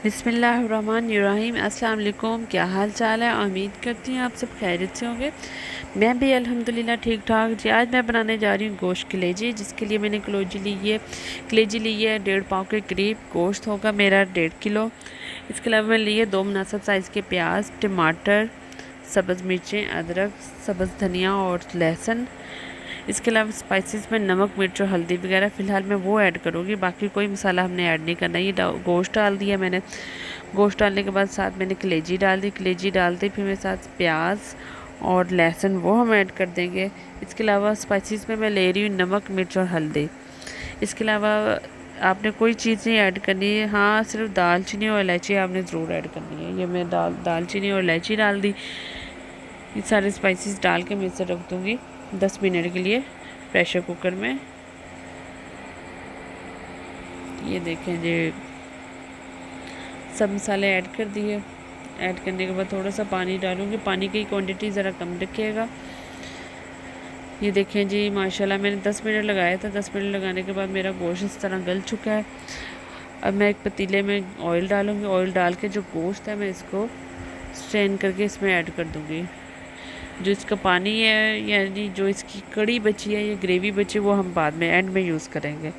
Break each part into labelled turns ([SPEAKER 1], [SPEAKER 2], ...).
[SPEAKER 1] बिस्मिल्लाहिर्रहमानिर्रहीम। अस्सलाम वालेकुम। क्या हाल चाल है? उम्मीद करती हूँ आप सब खैरियत से होंगे। मैं भी अल्हम्दुलिल्लाह ठीक ठाक जी। आज मैं बनाने जा रही हूँ गोश्त कलेजी, जिसके लिए मैंने कलेजी ली है 1.5 पाव के करीब। गोश्त होगा मेरा 1.5 किलो। इसके अलावा मैं लिए 2 मुनासिब साइज़ के प्याज, टमाटर, सब्ज़ मिर्चें, अदरक, सब्ज़ धनिया और लहसुन। इसके अलावा स्पाइसेस में नमक, मिर्च और हल्दी वगैरह फ़िलहाल मैं वो ऐड करूँगी, बाकी कोई मसाला हमने ऐड नहीं करना। ये गोश्त डाल दिया मैंने। गोश्त डालने के बाद साथ मैंने कलेजी डाल दी। कलेजी डालते फिर मेरे साथ प्याज और लहसुन वो हम ऐड कर देंगे। इसके अलावा स्पाइसेस में मैं ले रही हूँ नमक, मिर्च और हल्दी। इसके अलावा आपने कोई चीज़ नहीं ऐड करनी है। हाँ, सिर्फ दालचीनी और इलायची आपने ज़रूर ऐड करनी है। ये मैं दालचीनी और इलायची डाल दी। ये सारे स्पाइसेस डाल के मैं इसे रख दूँगी 10 मिनट के लिए प्रेशर कुकर में। ये देखें जी, सब मसाले ऐड कर दिए। ऐड करने के बाद थोड़ा सा पानी डालूँगी। पानी की क्वांटिटी ज़रा कम रखिएगा। ये देखें जी, माशाल्लाह मैंने 10 मिनट लगाया था। 10 मिनट लगाने के बाद मेरा गोश्त इस तरह गल चुका है। अब मैं एक पतीले में ऑयल डालूँगी। ऑयल डाल के जो गोश्त है मैं इसको स्ट्रेन करके इसमें ऐड कर दूँगी। जो इसका पानी है, यानी जो इसकी कड़ी बची है या ग्रेवी बची, वो हम बाद में एंड में यूज़ करेंगे।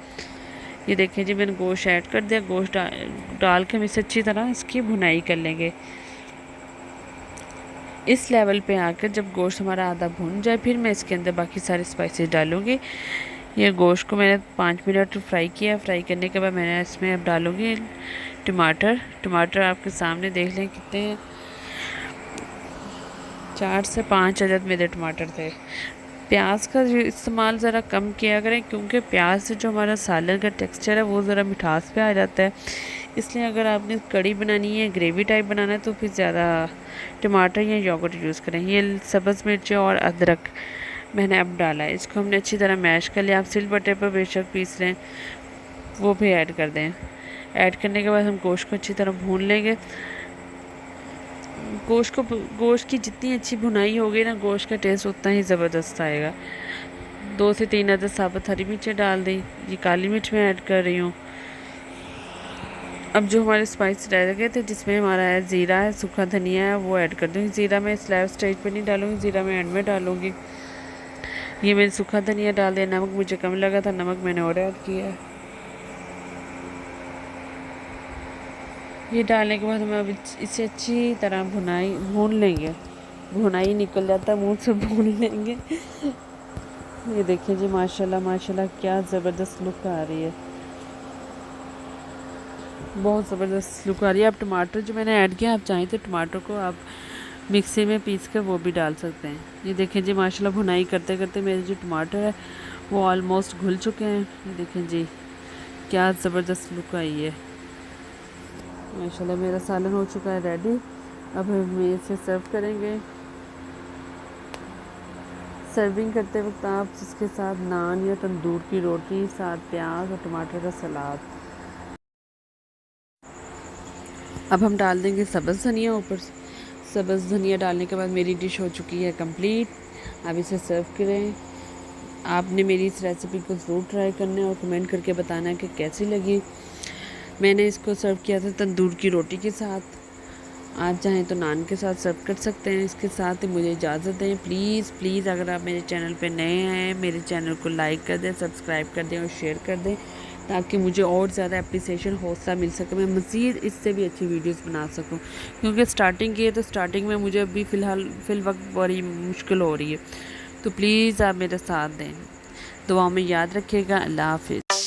[SPEAKER 1] ये देखें जी, मैंने गोश्त ऐड कर दिया। गोश्त डाल के हम इसे अच्छी तरह इसकी भुनाई कर लेंगे। इस लेवल पे आकर जब गोश्त हमारा आधा भुन जाए, फिर मैं इसके अंदर बाकी सारे स्पाइसेस डालूँगी। ये गोश्त को मैंने 5 मिनट फ्राई किया। फ्राई करने के बाद मैंने इसमें अब डालूँगी टमाटर। टमाटर आपके सामने देख लें कितने हैं, 4 से 5 अदद मेरे टमाटर थे। प्याज का इस्तेमाल ज़रा कम किया करें, क्योंकि प्याज से जो हमारा सालन का टेक्सचर है वो ज़रा मिठास पे आ जाता है। इसलिए अगर आपने कड़ी बनानी है, ग्रेवी टाइप बनाना है, तो फिर ज़्यादा टमाटर या योगर्ट यूज़ करें। ये सब्ज़ मिर्चें और अदरक मैंने अब डाला है। इसको हमने अच्छी तरह मैश कर लिया। आप सिलबट्टे पर बेशक पीस लें, वो भी ऐड कर दें। ऐड करने के बाद हम गोश्त को अच्छी तरह भून लेंगे। गोश्त की जितनी अच्छी भुनाई होगी ना, गोश्त का टेस्ट उतना ही ज़बरदस्त आएगा। 2 से 3 अदद साबुत हरी मिर्चें डाल दी। ये काली मिर्च मैं ऐड कर रही हूँ। अब जो हमारे स्पाइस रह गए थे, जिसमें हमारा है ज़ीरा है, सूखा धनिया है, वो ऐड कर दूँगी। ज़ीरा मैं इस लाइव स्टेज पर नहीं डालूँगी, ज़ीरा मैं एंड में डालूँगी। ये मैंने सूखा धनिया डाल दिया। नमक मुझे कम लगा था, नमक मैंने और ऐड किया है। ये डालने के बाद हम अब इसे अच्छी तरह भून लेंगे। भुनाई निकल जाता है मुंह से, भून लेंगे। ये देखिए जी, माशाल्लाह माशाल्लाह क्या ज़बरदस्त लुक आ रही है, बहुत ज़बरदस्त लुक आ रही है। अब टमाटर जो मैंने ऐड किया, आप चाहें तो टमाटर को आप मिक्सी में पीस कर वो भी डाल सकते हैं। ये देखें जी, माशाल्लाह भुनाई करते करते मेरे जो टमाटर है वो ऑलमोस्ट घुल चुके हैं। ये देखें जी, क्या ज़बरदस्त लुक आई है। माशाल्लाह मेरा सालन हो चुका है रेडी। अब हम इसे सर्व करेंगे। सर्विंग करते वक्त आप इसके साथ नान या तंदूर की रोटी, साथ प्याज और टमाटर का सलाद। अब हम डाल देंगे सब्ज़ धनिया ऊपर। सब्ज़ धनिया डालने के बाद मेरी डिश हो चुकी है कंप्लीट। अब इसे सर्व करें। आपने मेरी इस रेसिपी को ज़रूर ट्राई करना है और कमेंट करके बताना है कि कैसी लगी। मैंने इसको सर्व किया था तंदूर की रोटी के साथ। आप चाहें तो नान के साथ सर्व कर सकते हैं। इसके साथ ही मुझे इजाज़त दें। प्लीज़ अगर आप मेरे चैनल पे नए हैं, मेरे चैनल को लाइक कर दें, सब्सक्राइब कर दें और शेयर कर दें, ताकि मुझे और ज़्यादा अप्रिसिएशन, हौसला मिल सके, मैं मज़ीद इससे भी अच्छी वीडियोस बना सकूं। क्योंकि स्टार्टिंग की है, तो स्टार्टिंग में मुझे अभी फ़िल वक्त बड़ी मुश्किल हो रही है। तो प्लीज़ आप मेरा साथ दें। दुआ में याद रखिएगा। अल्लाह हाफ़िज़।